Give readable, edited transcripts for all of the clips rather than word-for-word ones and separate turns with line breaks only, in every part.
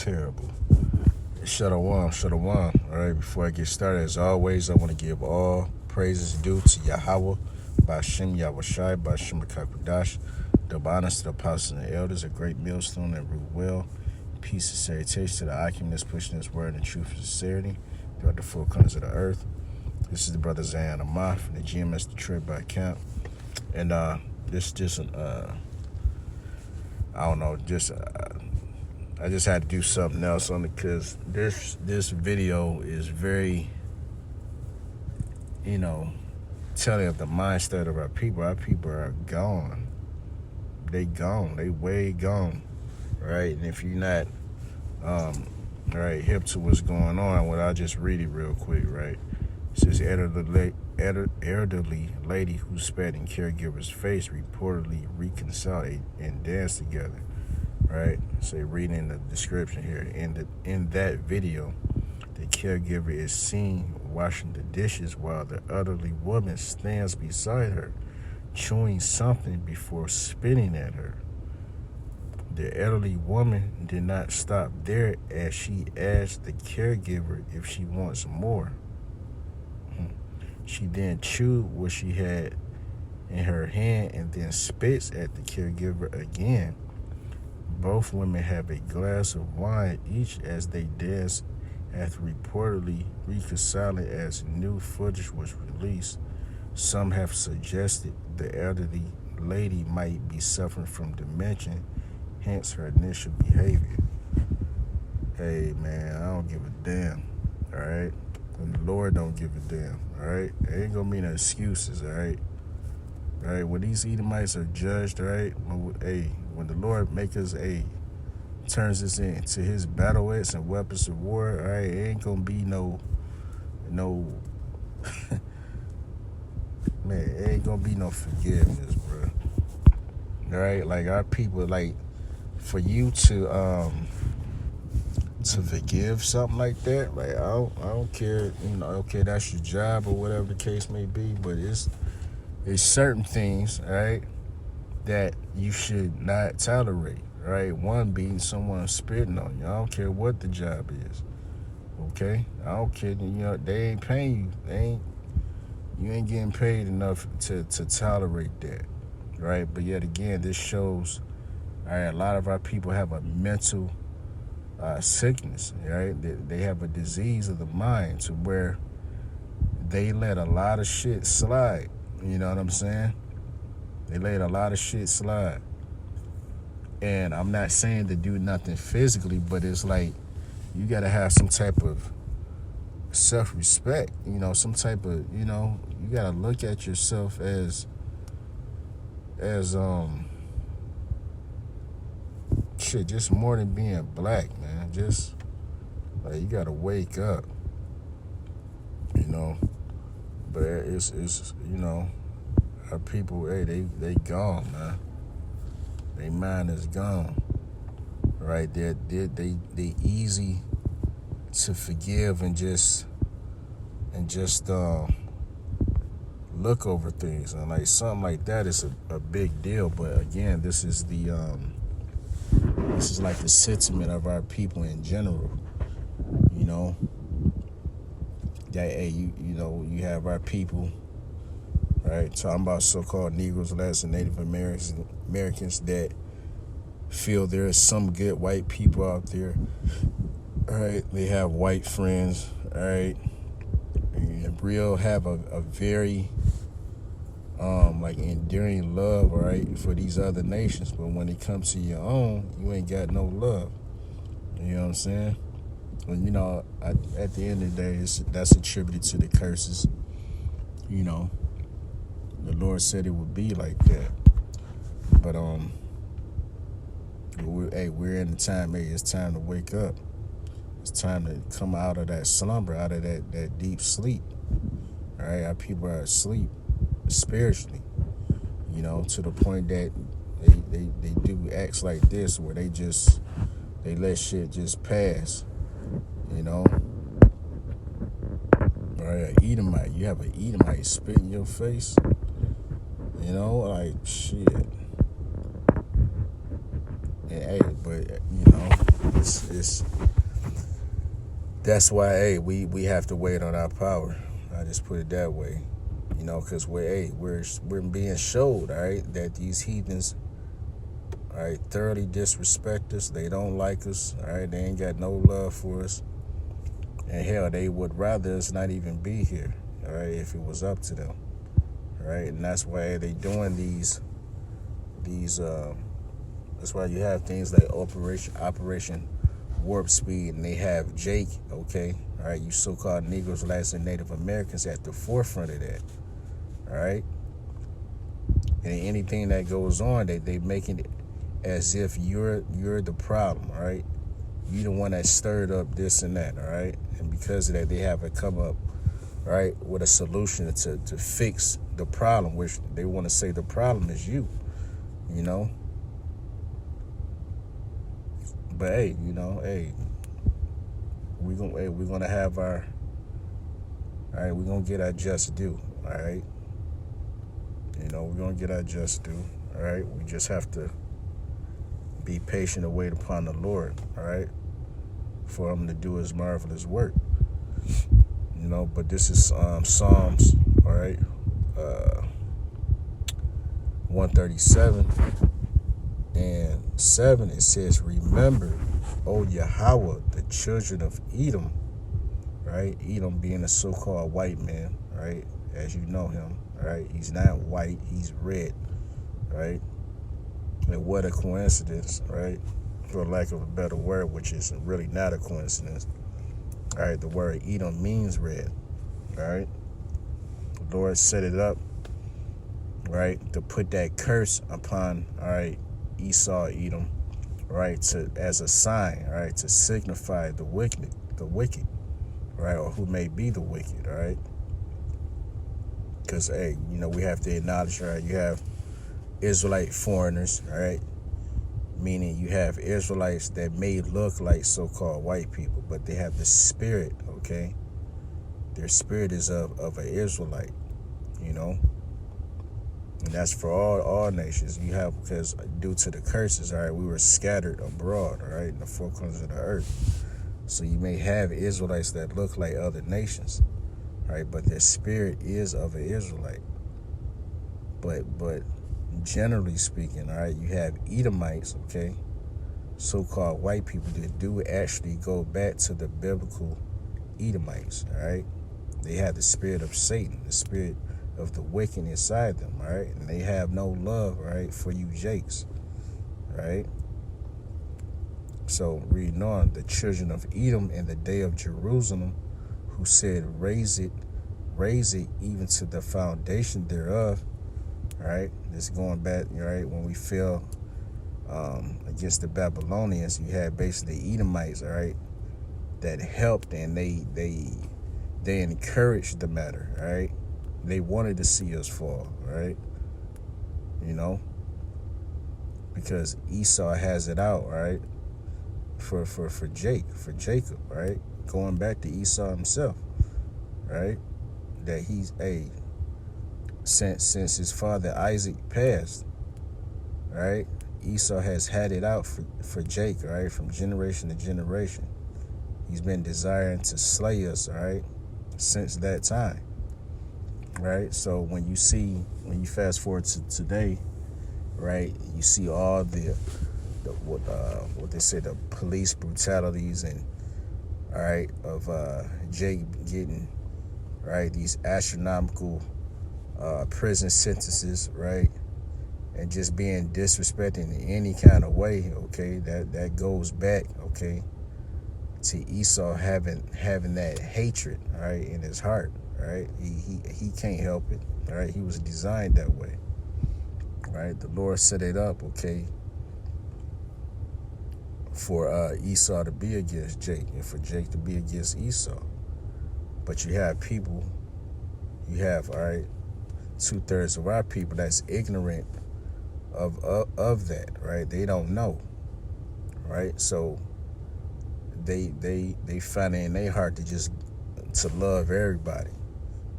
terrible. Shalom, shalom. All right, before I get started, as always, I want to give all praises due to Yahweh, Ba'Shem Yahushai, Ba'Shem Kakudash, double honors to the apostles and the elders, a great millstone that rule well. Peace and salutation to the occupants pushing this word in truth and sincerity throughout the four corners of the earth. This is the brother Zion Amah from the GMS Detroit by Camp. And this just I just had to do something else on it because this video is very, telling of the mindset of our people. Our people are gone. They gone. They way gone, right? And if you're not, hip to what's going on, well, I'll just read it real quick, right? It says, elderly lady who spat in caregiver's face reportedly reconciled and danced together. Right, so reading the description here. In that video, the caregiver is seen washing the dishes while the elderly woman stands beside her, chewing something before spitting at her. The elderly woman did not stop there as she asked the caregiver if she wants more. She then chewed what she had in her hand and then spits at the caregiver again. Both women have a glass of wine each as they dance after reportedly reconciling as new footage was released. Some have suggested the elderly lady might be suffering from dementia, hence her initial behavior. Hey, man, I don't give a damn, all right? And the Lord don't give a damn, all right? There ain't gonna be no excuses, all right? All right, when these Edomites are judged, all right, when the Lord turns this into his battle axe and weapons of war, all right, it ain't gonna be no, man, it ain't gonna be no forgiveness, bro. All right, like our people, like for you to forgive something like that, like I don't care, okay, that's your job or whatever the case may be, but it's certain things, all right, that you should not tolerate, right? One being someone spitting on you. I don't care what the job is, okay? I don't care, they ain't paying you. You ain't getting paid enough to tolerate that, right? But yet again, this shows, all right, a lot of our people have a mental sickness, right? They have a disease of the mind to where they let a lot of shit slide. You know what I'm saying? They let a lot of shit slide. And I'm not saying to do nothing physically, but it's like you got to have some type of self-respect, some type of, you got to look at yourself as shit, just more than being black, man. Just, like, you got to wake up, But it's our people, hey, they gone, man. They mind is gone, right? They easy to forgive and just look over things, and like something like that is a big deal. But again, this is like the sentiment of our people in general, that, hey, you have our people, right, talking about so-called Negroes, Blacks, and Native Americans that feel there is some good white people out there, all right? They have white friends, all right? And real have a very, enduring love, all right, for these other nations. But when it comes to your own, you ain't got no love. You know what I'm saying? And, at the end of the day, that's attributed to the curses. The Lord said it would be like that. But, we're in the time, it's time to wake up. It's time to come out of that slumber, out of that deep sleep. All right, our people are asleep spiritually, to the point that they do acts like this where they let shit just pass. All right, an Edomite. You have an Edomite spit in your face. Like shit. And hey, but That's why, hey, we have to wait on our power. I just put it that way, because we're being showed, all right, that these heathens, all right, thoroughly disrespect us. They don't like us, all right. They ain't got no love for us, and hell, they would rather us not even be here, all right, if it was up to them, all right. And that's why they doing these. That's why you have things like Operation Warp Speed, and they have Jake, okay, all right, you so-called Negroes, Blacks, and Native Americans at the forefront of that, all right. And anything that goes on, they making it as if you're the problem, all right. You the one that stirred up this and that, all right. And because of that, they haven't come up, all right, with a solution to fix the problem, which they want to say the problem is you. But hey, we're gonna have our, all right, we're gonna get our just due, all right. We're gonna get our just due, all right. We just have to be patient and wait upon the Lord, all right, for him to do his marvelous work. But this is Psalms, all right, 137 and 7. It says, "Remember, O Yahweh, the children of Edom," right? Edom being a so-called white man, right? As you know him, right? He's not white, he's red, right? And what a coincidence, right? For lack of a better word, which is really not a coincidence. All right, the word Edom means red, all right? The Lord set it up, right, to put that curse upon, all right, Esau, Edom, right, as a sign, all right, to signify the wicked, right, or who may be the wicked, all right? Because, hey, we have to acknowledge, right, you have Israelite foreigners, all right, meaning you have Israelites that may look like so-called white people, but they have the spirit, okay? Their spirit is of an Israelite, and that's for all nations. You have, because due to the curses, all right, we were scattered abroad, all right, in the four corners of the earth. So you may have Israelites that look like other nations, right, but their spirit is of an Israelite. But generally speaking, all right, you have Edomites, okay, so-called white people that do actually go back to the biblical Edomites, all right. They have the spirit of Satan, the spirit of the wicked inside them, all right, and they have no love, right, for you Jakes, right. So reading on, the children of Edom in the day of Jerusalem, who said, raise it even to the foundation thereof, all right. This going back, all right, when we fell against the Babylonians, you had basically Edomites, all right, that helped, and they encouraged the matter, all right. They wanted to see us fall, right? Because Esau has it out, right? For Jacob, right? Going back to Esau himself, right? That he's since his father Isaac passed, right? Esau has had it out for Jacob, right? From generation to generation. He's been desiring to slay us, all right, since that time. Right, so when you fast forward to today, right, you see all what they say, the police brutalities, and all right, of Jake getting, right, these astronomical prison sentences, right, and just being disrespected in any kind of way, okay, that goes back, okay, to Esau having that hatred, all right, in his heart. Right, he can't help it. All right, he was designed that way. Right, the Lord set it up, okay, for Esau to be against Jake, and for Jake to be against Esau. But you have people, all right, 2/3 of our people that's ignorant of that. Right, they don't know. Right, so they find it in their heart to love everybody.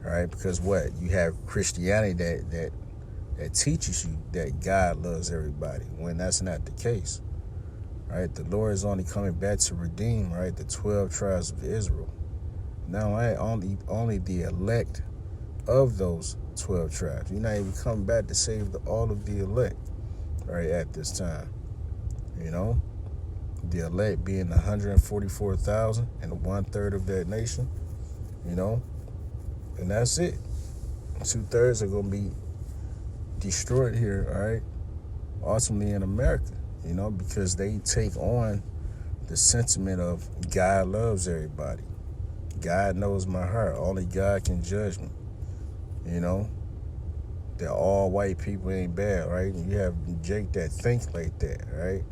Right, because what you have Christianity that teaches you that God loves everybody, when that's not the case. right? The Lord is only coming back to redeem, right, the 12 tribes of Israel. Now, only the elect of those 12 tribes. You're not even coming back to save all of the elect, right, at this time. You know, the elect being 144,000 and 1/3 of that nation, you know, and that's it. 2/3 are going to be destroyed here, all right, ultimately in America, you know, because they take on the sentiment of God loves everybody. God knows my heart. Only God can judge me, you know. That all white people ain't bad, right? And you have Jake that think like that, right?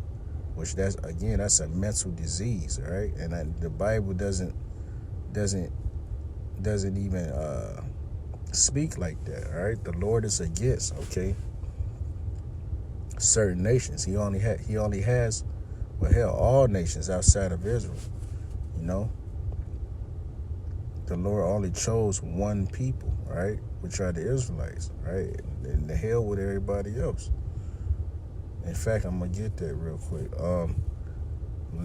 Which that's a mental disease, right? And the Bible doesn't even speak like that, right? The Lord is against, okay, certain nations. He only has, well, hell, all nations outside of Israel, you know. The Lord only chose one people, right? Which are the Israelites, right? And the hell with everybody else. In fact, I'm gonna get that real quick. Let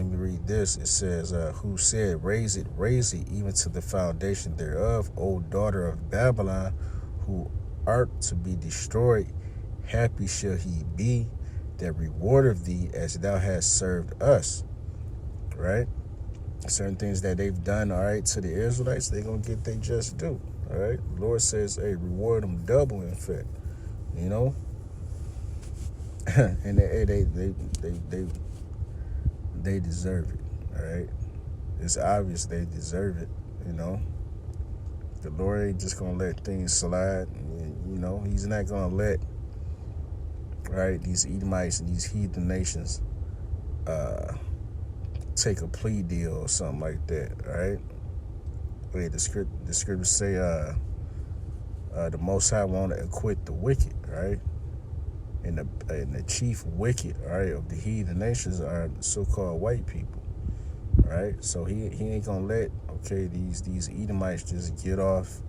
me read this. It says, who said, raise it, even to the foundation thereof, O daughter of Babylon, who art to be destroyed. Happy shall he be that rewardeth thee as thou hast served us. Right? Certain things that they've done, all right, to the Israelites, they're going to get their just due. All right? The Lord says, hey, reward them double, in fact. You know? And they deserve it, all right? It's obvious they deserve it, you know? The Lord ain't just going to let things slide, you know? He's not going to let, right, these Edomites and these heathen nations take a plea deal or something like that, right? Wait, the scriptures say the Most High want to acquit the wicked, right? And the chief wicked, right, of the heathen nations are so-called white people, right? So he ain't gonna let, okay, these Edomites just get off,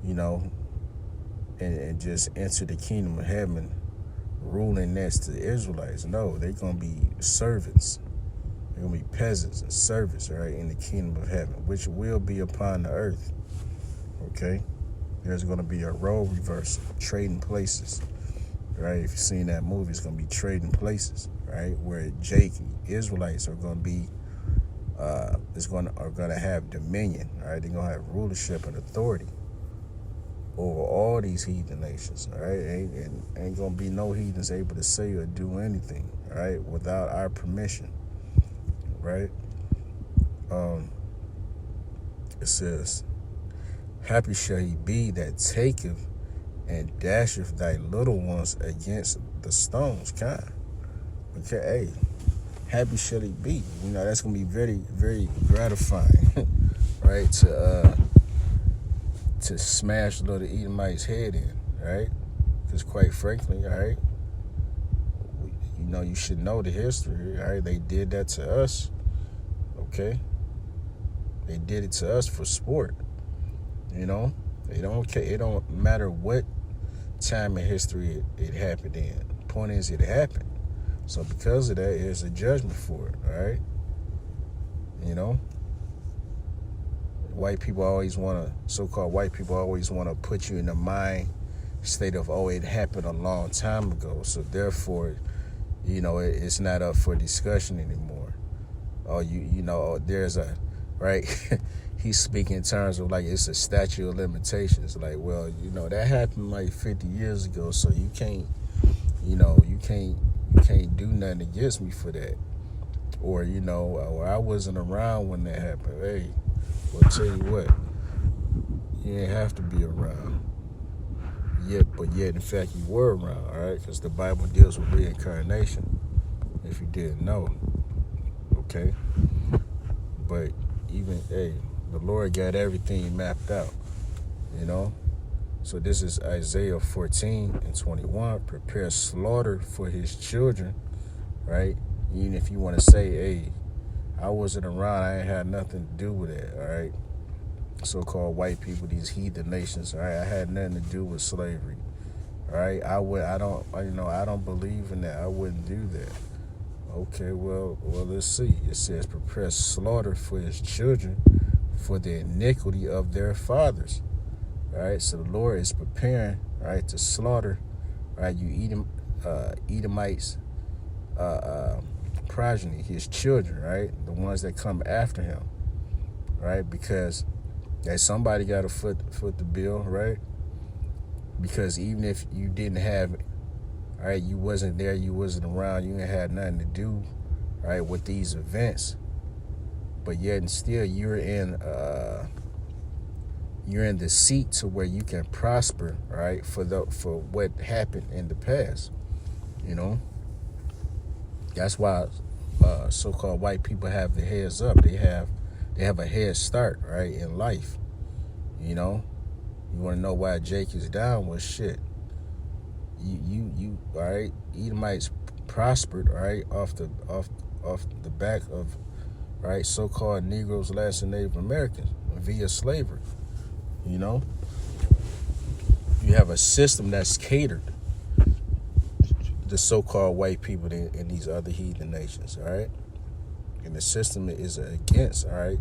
you know, and just enter the kingdom of heaven, ruling next to the Israelites. No, they're gonna be servants. They're gonna be peasants and servants, right, in the kingdom of heaven, which will be upon the earth. Okay, there's gonna be a role reversal, trading places. Right, if you've seen that movie, it's gonna be trading places, right? Where Israelites are gonna be, are gonna have dominion, right? They're gonna have rulership and authority over all these heathen nations, all right? Ain't gonna be no heathens able to say or do anything, right, without our permission, right? It says, "Happy shall he be that taketh and dasheth thy little ones against the stones." Kind. Okay, hey, happy shall he be. You know, that's gonna be very, very gratifying, right? To smash little Edomite's head in, right? Because quite frankly, all right, you know, you should know the history, all right? They did that to us, okay? They did it to us for sport, you know? It don't matter what time in history it happened in. The point is, it happened. So because of that, there's a judgment for it, all right? You know? So-called white people always want to put you in the mind state of, oh, it happened a long time ago, so therefore, you know, it's not up for discussion anymore. Oh, you know, there's a, right? He's speaking in terms of like it's a statute of limitations. Like, well, you know, that happened like 50 years ago, so you can't do nothing against me for that. Or, you know, or I wasn't around when that happened. Hey, well, tell you what, you ain't have to be around. But yet, in fact, you were around, all right? Because the Bible deals with reincarnation, if you didn't know, okay? But even, hey, the Lord got everything mapped out, you know? So this is Isaiah 14:21. Prepare slaughter for his children, right? Even if you want to say, hey, I wasn't around, I ain't had nothing to do with it, all right? So-called white people, these heathen nations, all right? I had nothing to do with slavery, all right? I don't believe in that. I wouldn't do that, Okay, well, let's see. It says, prepare slaughter for his children for the iniquity of their fathers. All right, so the Lord is preparing, right, to slaughter, right, you Edomites, uh, uh, progeny, his children, right, the ones that come after him, right, because somebody got to foot the bill, right, because even if you didn't have, all right, you wasn't there, you wasn't around, you ain't had nothing to do, right, with these events, but yet and still you're in the seat to where you can prosper, right, for what happened in the past. You know, that's why so-called white people have the heads up. They have a head start, right, in life. You know, you want to know why Jake is down? Well, shit, you all right? Edomites prospered, all right, off the back of, right, so-called Negroes, Alaska Native Americans via slavery. You know, you have a system that's catered the so-called white people in these other heathen nations, all right? And the system is against, all right,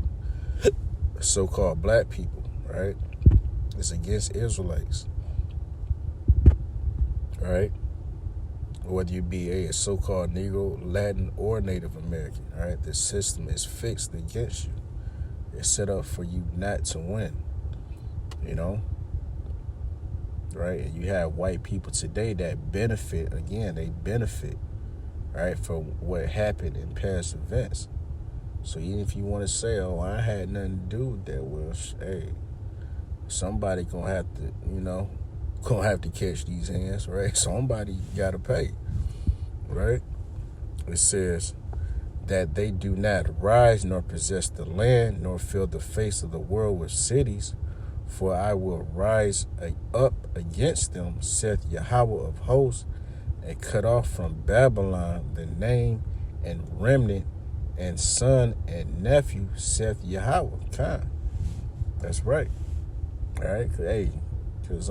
so-called black people, right? It's against Israelites, all right? Whether you be a so-called Negro, Latin, or Native American, all right? The system is fixed against you. It's set up for you not to win, you know? Right, and you have white people today that benefit. Again, they benefit, right, from what happened in past events. So even if you want to say, "Oh, I had nothing to do with that," well, hey, somebody gonna have to catch these hands, right? Somebody gotta pay, right? It says that they do not rise nor possess the land nor fill the face of the world with cities. For I will rise up against them, saith Yahweh of hosts, and cut off from Babylon the name and remnant and son and nephew, saith Yahweh. Kind. That's right. All right. Because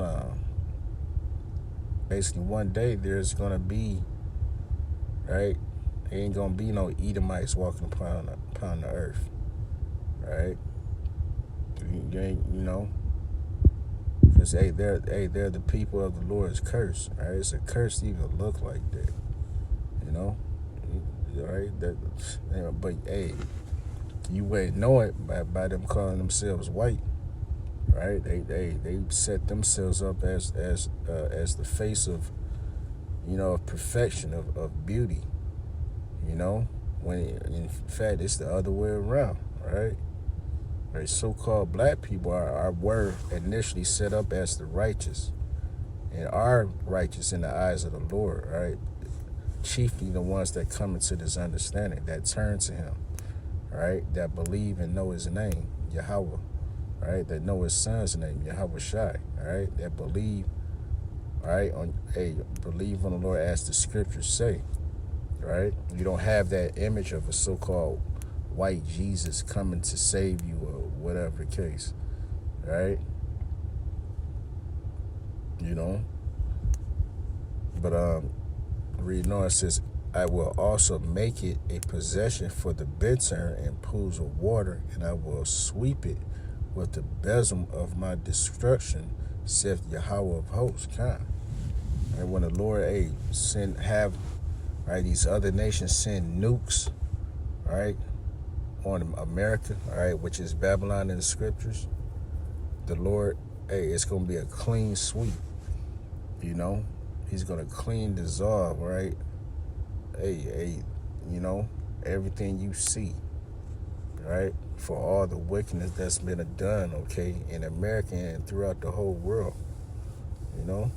basically one day there's gonna be, right. There ain't gonna be no Edomites walking upon the earth. Right. You know. Because they're the people of the Lord's curse. Right? It's a curse to even look like that. You know, right? But hey, you wouldn't know it by them calling themselves white. Right? They set themselves up as the face of, of perfection, of beauty. You know, when in fact it's the other way around. Right? Right, so-called black people were initially set up as the righteous and are righteous in the eyes of the Lord, right? Chiefly the ones that come into this understanding, that turn to him, right? That believe and know his name, Yahweh, right? That know his son's name, Yahweh Shai, right? That believe, right? Believe on the Lord as the scriptures say, right? You don't have that image of a so-called white Jesus coming to save you or whatever the case, right? You know, but reading on, it says, I will also make it a possession for the bittern and pools of water, and I will sweep it with the besom of my destruction, saith Yahweh of hosts. And when the Lord these other nations send nukes, right, on America, all right, which is Babylon in the scriptures, the Lord, it's going to be a clean sweep, you know? He's going to clean, dissolve, right? Everything you see, right? For all the wickedness that's been done, okay, in America and throughout the whole world, you know?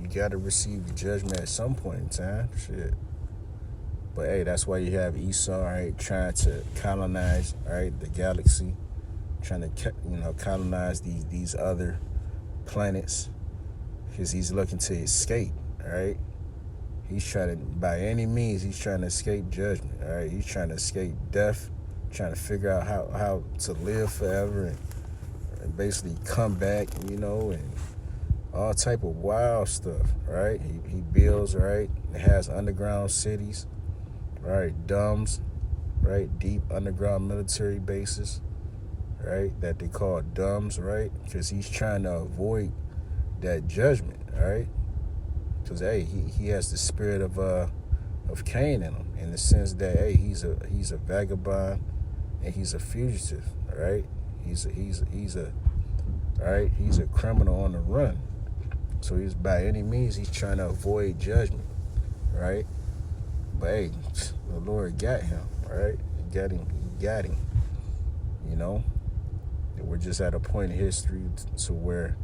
You got to receive the judgment at some point in time, shit. But that's why you have Esau, right, trying to colonize, right, the galaxy, trying to, colonize these other planets, because he's looking to escape, right? He's trying to, by any means, he's trying to escape judgment, all right? He's trying to escape death, trying to figure out how to live forever and basically come back, and all type of wild stuff, right? He builds, right? It has underground cities, right? Dumbs, right? Deep underground military bases, right? That they call dumbs, right? Because he's trying to avoid that judgment, right? Because hey, he has the spirit of Cain in him, in the sense that hey, he's a vagabond and he's a fugitive, right? He's a right. He's a criminal on the run. So he's by any means he's trying to avoid judgment, right? But hey, the Lord got him, right? He got him. He got him. You know, and we're just at a point in history to where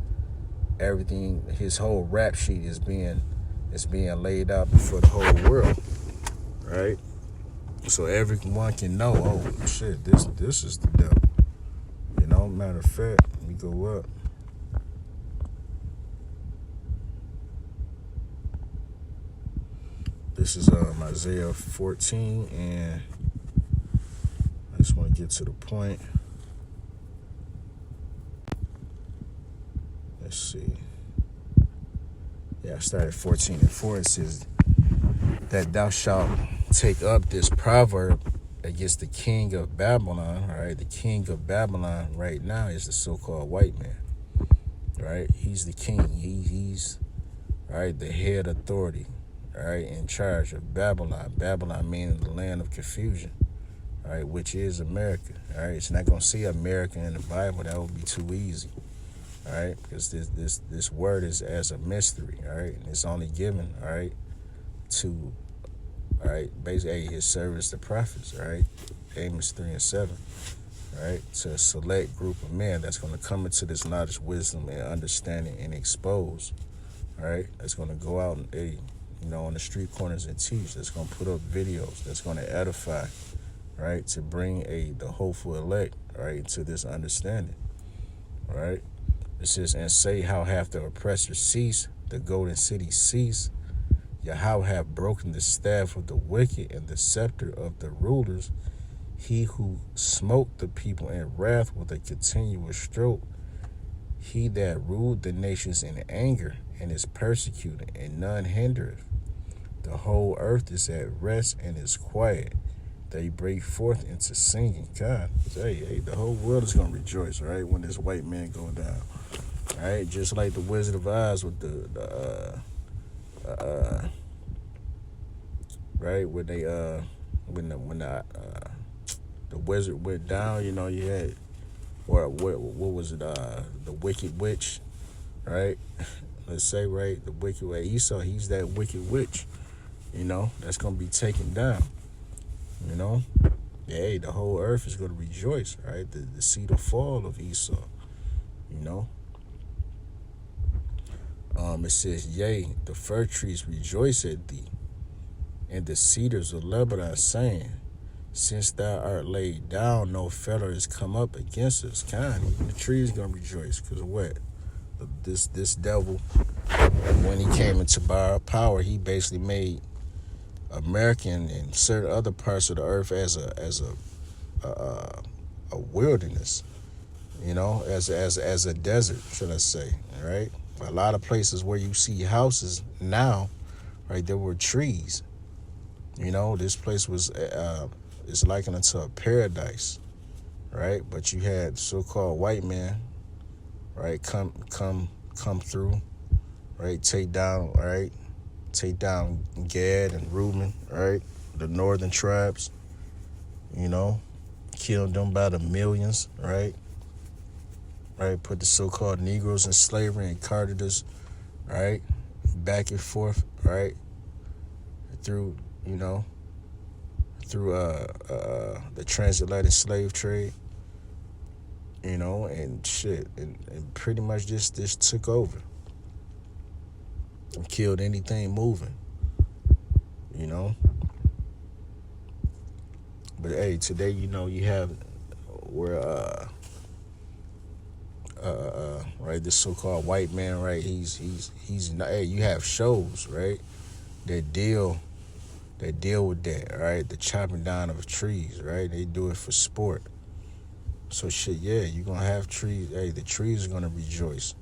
everything, his whole rap sheet is being laid out before the whole world, right? So everyone can know, oh shit, this is the devil. You know, matter of fact, let me go up. This is Isaiah 14, and I just want to get to the point. Let's see. Yeah, I started 14:4. It says that thou shalt take up this proverb against the king of Babylon. All right, the king of Babylon right now is the so-called white man. Right, he's the king. He's right, the head authority. All right, in charge of Babylon. Babylon meaning the land of confusion. All right, which is America. All right, it's not gonna see America in the Bible. That would be too easy. All right, because this word is as a mystery. All right, and it's only given. All right, to all right, basically his service the prophets. All right, Amos 3:7. All right, to a select group of men that's going to come into this knowledge, wisdom, and understanding and expose. All right, that's going to go out and on the street corners and teach. That's going to put up videos. That's going to edify. Right, to bring the hopeful elect right to this understanding. All right. It says, and say, how hath the oppressor ceased, the golden city ceased. Yahweh hath broken the staff of the wicked and the scepter of the rulers. He who smote the people in wrath with a continual stroke. He that ruled the nations in anger and is persecuted, and none hindereth. The whole earth is at rest and is quiet. They break forth into singing. God, hey, the whole world is going to rejoice, right, when this white man go down. All right, just like the Wizard of Oz with right, when they when the wizard went down, you had, or what was it, the Wicked Witch, right? Let's say, right, the Wicked Witch, Esau, he's that wicked witch, that's gonna be taken down. Hey, the whole earth is gonna rejoice, right? The seed of fall of Esau, It says, yea, the fir trees rejoice at thee, and the cedars of Lebanon, saying, since thou art laid down, no feller is come up against us. Even the trees gonna rejoice, because of what? This devil, when he came into power, he basically made America and certain other parts of the earth as a wilderness, as a desert, should I say, right? A lot of places where you see houses now, right, there were trees. This place was it's likened unto a paradise, right? But you had so-called white men, right, come through, right, take down Gad and Reuben, right, the northern tribes, killed them by the millions, right, put the so-called Negroes in slavery and carted us, right, back and forth, right, through the transatlantic slave trade, and shit, and pretty much just took over and killed anything moving, But hey, today, you have where right, this so-called white man, right? He's not. Hey, you have shows, right, that deal with that, right? The chopping down of trees, right? They do it for sport. So shit, yeah, you're gonna have trees. Hey, the trees are gonna rejoice,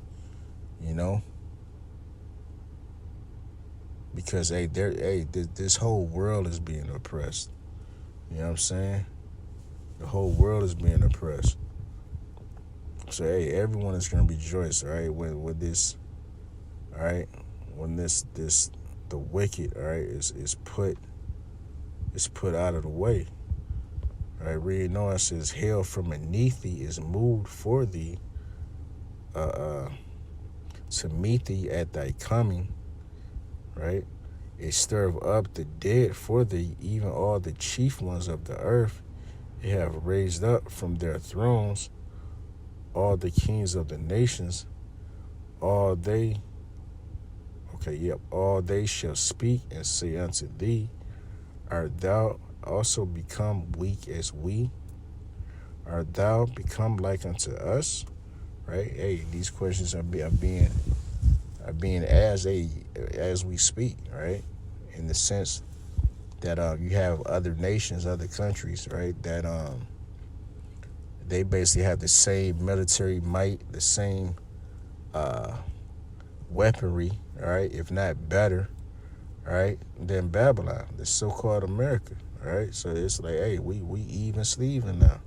because this whole world is being oppressed. You know what I'm saying? The whole world is being oppressed. So hey, everyone is gonna rejoice, all right, when this, all right, when this the wicked, all right, is put out of the way. All right, reading on, it says, "Hell from beneath thee is moved for thee, uh, uh, to meet thee at thy coming." Right, it stirred up the dead for thee, even all the chief ones of the earth. It have raised up from their thrones all the kings of the nations. All they, all they shall speak and say unto thee, Art thou also become weak as we? Art thou become like unto us? Right? Hey, these questions are being asked as we speak, right? In the sense that you have other nations, other countries, right? That they basically have the same military might, the same weaponry, all right, if not better, all right, than Babylon, the so-called America, all right. So it's like, hey, we even Steven now.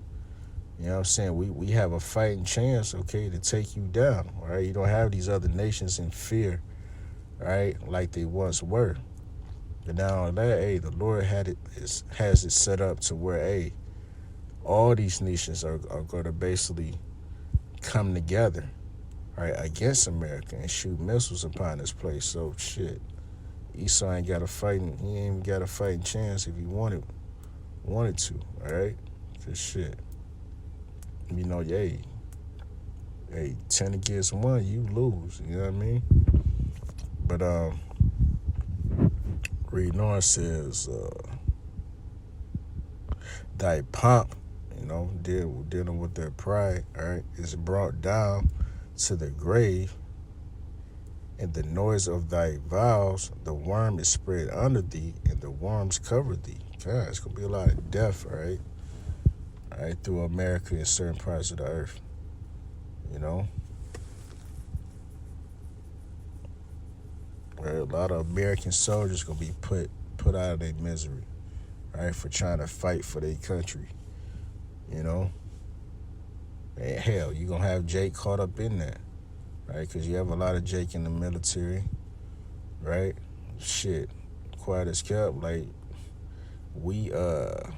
You know what I'm saying? We have a fighting chance, okay, to take you down, all right? You don't have these other nations in fear, all right, like they once were. But now on that, hey, the Lord has it set up to where, hey, all these nations are going to basically come together, right, against America and shoot missiles upon this place. So shit, Esau ain't got a fighting. He ain't even got a fighting chance if he wanted to. All right, cause shit, you know, hey, 10 against 1, you lose. You know what I mean? But reading on says, thy pomp, you know, dealing with their pride, all right, is brought down to the grave, and the noise of thy vows, the worm is spread under thee, and the worms cover thee. God, it's gonna be a lot of death, all right, through America and certain parts of the earth, you know. Right, a lot of American soldiers gonna be put out of their misery, right, for trying to fight for their country, you know. And hell, you gonna have Jake caught up in that, right? Because you have a lot of Jake in the military, right? Shit, quiet as kept. Like we, how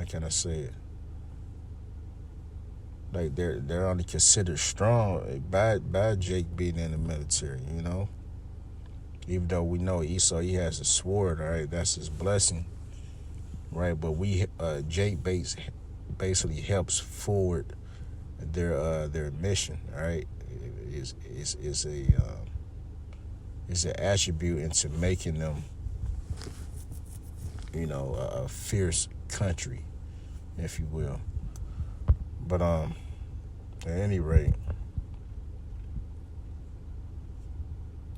can I say it? Like they're only considered strong by Jake being in the military, you know. Even though we know Esau, he has a sword, all right, that's his blessing, right? But Jake basically helps forward their mission, all right. Is an attribute into making them, you know, a fierce country, if you will. But at any rate,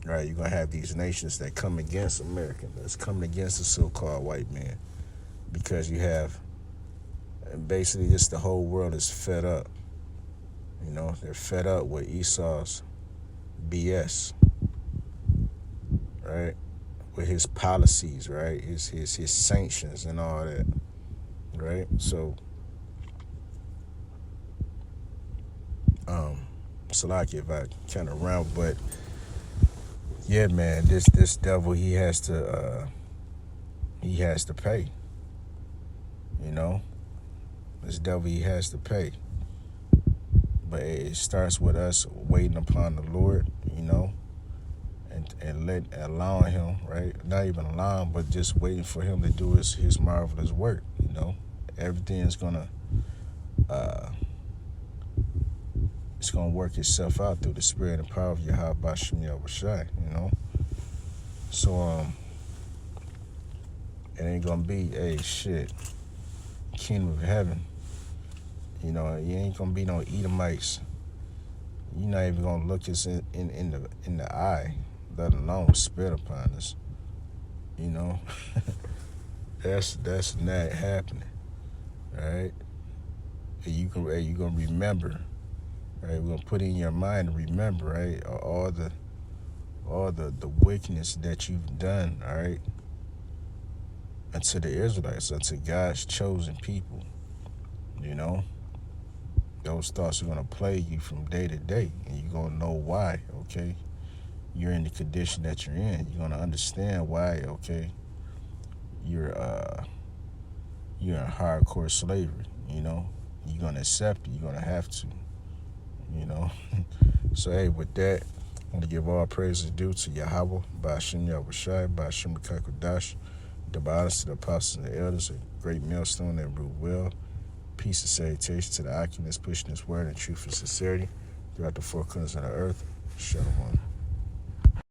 right, you're gonna have these nations that come against America, that's coming against the so-called white man, because you have, and basically just the whole world is fed up. You know, they're fed up with Esau's BS, right? With his policies, right? His sanctions and all that, right? So, Salaki, if I kind of round, but yeah, man, this devil, he has to pay. You know, this devil, he has to pay. But it starts with us waiting upon the Lord, you know, and allowing him, right? Not even allowing, but just waiting for him to do his marvelous work, you know. Everything is gonna it's gonna work itself out through the spirit and power of Yahweh Bashem Yahushai, you know. So it ain't gonna be, hey, shit, kingdom of heaven. You know, you ain't gonna be no Edomites. You're not even gonna look us in the eye, let alone spit upon us. You know, that's not happening. All right, and you gonna remember. Right, we're gonna put in your mind to remember. Right, all all the wickedness that you've done, all right, unto the Israelites, unto God's chosen people, you know, those thoughts are going to plague you from day to day, and you're going to know why, okay? You're in the condition that you're in. You're going to understand why, okay? You're in hardcore slavery, you know? You're going to accept it. You're going to have to, you know? So, hey, with that, I want to give all praises due to Yahweh, Ba'ashem Yahushai, Ba'ashem Kakodash, the honors to the apostles and the elders, a great millstone that rule well. Peace and salutation to the occupants pushing this word in truth and sincerity throughout the four corners of the earth. Shalom.